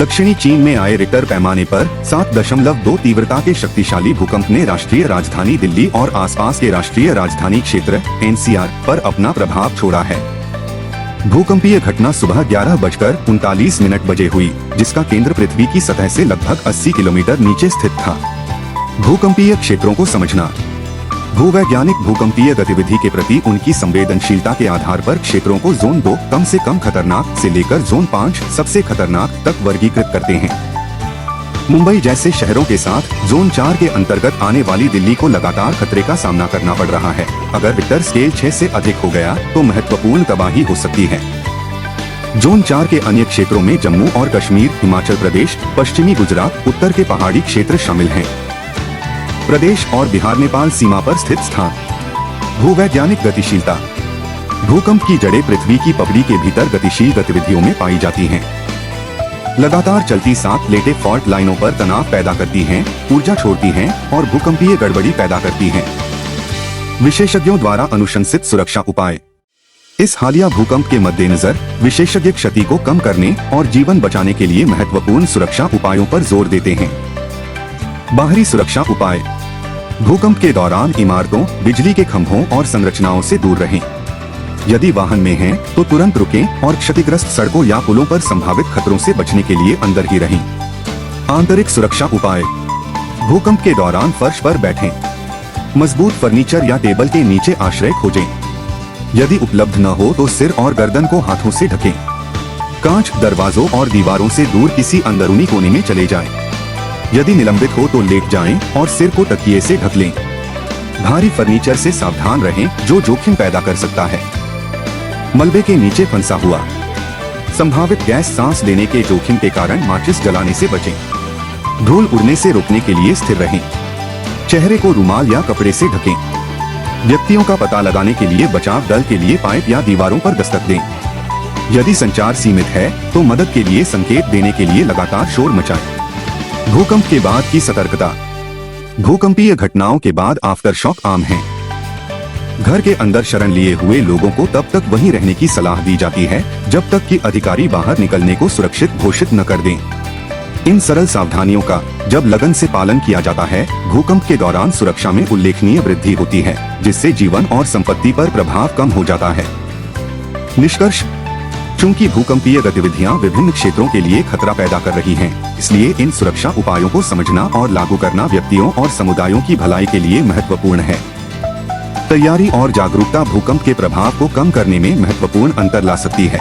दक्षिणी चीन में आए रिक्टर पैमाने पर 7.2 तीव्रता के शक्तिशाली भूकंप ने राष्ट्रीय राजधानी दिल्ली और आसपास के राष्ट्रीय राजधानी क्षेत्र एनसीआर पर अपना प्रभाव छोड़ा है। भूकंपीय घटना सुबह 11:39 बजे हुई, जिसका केंद्र पृथ्वी की सतह से लगभग 80 किलोमीटर नीचे स्थित था। भूकंपीय क्षेत्रों को समझना। भूवैज्ञानिक भूकंपीय गतिविधि के प्रति उनकी संवेदनशीलता के आधार पर क्षेत्रों को जोन 2 कम से कम खतरनाक से लेकर जोन 5 सबसे खतरनाक तक वर्गीकृत करते हैं। मुंबई जैसे शहरों के साथ जोन 4 के अंतर्गत आने वाली दिल्ली को लगातार खतरे का सामना करना पड़ रहा है। अगर रिक्टर स्केल 6 से अधिक हो गया तो महत्वपूर्ण तबाही हो सकती है। जोन 4 के अन्य क्षेत्रों में जम्मू और कश्मीर, हिमाचल प्रदेश, पश्चिमी गुजरात, उत्तर के पहाड़ी क्षेत्र शामिल हैं। प्रदेश और बिहार नेपाल सीमा पर स्थित स्थान। भूवैज्ञानिक गतिशीलता। भूकंप की जड़ें पृथ्वी की पपड़ी के भीतर गतिशील गतिविधियों में पाई जाती हैं। लगातार चलती 7 प्लेटें फॉल्ट लाइनों पर तनाव पैदा करती हैं, ऊर्जा छोड़ती हैं और भूकंपीय गड़बड़ी पैदा करती हैं। विशेषज्ञों द्वारा अनुशंसित सुरक्षा उपाय। इस हालिया भूकंप के मद्देनजर विशेषज्ञ क्षति को कम करने और जीवन बचाने के लिए महत्वपूर्ण सुरक्षा उपायों पर जोर देते हैं। बाहरी सुरक्षा उपाय। भूकंप के दौरान इमारतों, बिजली के खंभों और संरचनाओं से दूर रहें। यदि वाहन में हैं, तो तुरंत रुकें और क्षतिग्रस्त सड़कों या पुलों पर संभावित खतरों से बचने के लिए अंदर ही रहें। आंतरिक सुरक्षा उपाय। भूकंप के दौरान फर्श पर बैठें। मजबूत फर्नीचर या टेबल के नीचे आश्रय खोजें। यदि उपलब्ध न हो तो सिर और गर्दन को हाथों से ढकें। कांच, दरवाजों और दीवारों से दूर किसी अंदरूनी कोने में चले जाएं। यदि निलंबित हो तो लेट जाएं और सिर को तकिए से ढक लें। भारी फर्नीचर से सावधान रहें जो जोखिम पैदा कर सकता है। मलबे के नीचे फंसा हुआ। संभावित गैस सांस लेने के जोखिम के कारण माचिस जलाने से बचें। धूल उड़ने से रोकने के लिए स्थिर रहें। चेहरे को रुमाल या कपड़े से ढकें। व्यक्तियों का पता लगाने के लिए बचाव दल के लिए पाइप या दीवारों पर दस्तक दें। यदि संचार सीमित है तो मदद के लिए संकेत देने के लिए लगातार शोर मचाएं। भूकंप के बाद की सतर्कता। भूकंपीय घटनाओं के बाद आफ्टर शॉक आम है। घर के अंदर शरण लिए हुए लोगों को तब तक वहीं रहने की सलाह दी जाती है जब तक कि अधिकारी बाहर निकलने को सुरक्षित घोषित न कर दें। इन सरल सावधानियों का जब लगन से पालन किया जाता है, भूकंप के दौरान सुरक्षा में उल्लेखनीय वृद्धि होती है, जिससे जीवन और संपत्ति पर प्रभाव कम हो जाता है। निष्कर्ष। चूंकि भूकंपीय गतिविधियां विभिन्न क्षेत्रों के लिए खतरा पैदा कर रही हैं, इसलिए इन सुरक्षा उपायों को समझना और लागू करना व्यक्तियों और समुदायों की भलाई के लिए महत्वपूर्ण है। तैयारी और जागरूकता भूकंप के प्रभाव को कम करने में महत्वपूर्ण अंतर ला सकती है।